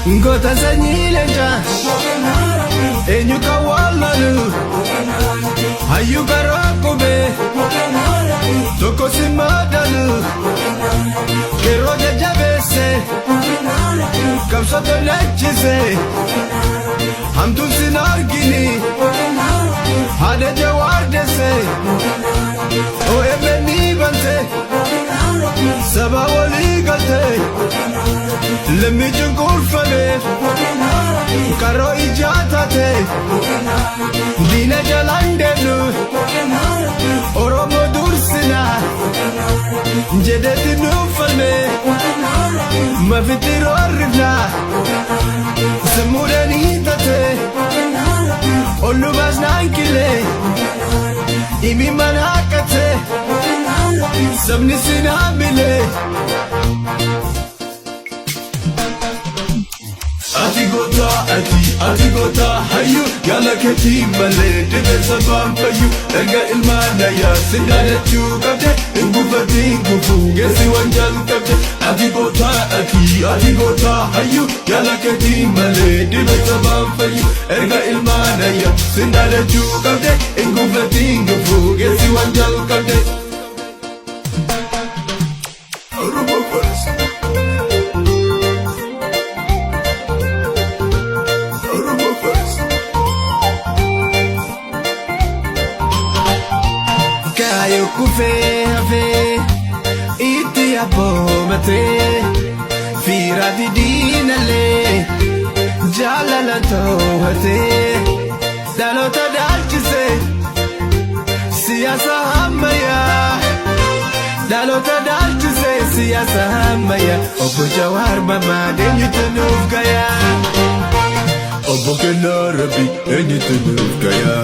Ngota zanyilenja Enyuka walalu Hayuka rakobe Toko simadalu Keroja jabese Kamsato lechise Hamtun sinargini Hade jawardese O ebeni bante Saba wali gate Lemmi jungur fale Karo ijatate Dina jalandelu Oromo dursina Jedeti nufalme Mafitiru arrifna Samurani tate Olu basnankile Imi manakate Sabni sinamile Ati gota hayu Yala keti male Debe sabam payu Erga ilmana ya Sindana chukabde Ingufati ingufu Gesi wanjal kabde Ati gota hayu Yala keti male Debe sabam payu Erga ilmana ya Sindana chukabde Ingufati ingufu Gesi wanjal kabde Arubo first Kayo kufe ave iti abomate fira vidinale jalala tohate dalota dalchise siyasa hamaya dalota dalchise siyasa hamaya obo jawar mama denyutanuf gaya obo kenarabi denyutanuf gaya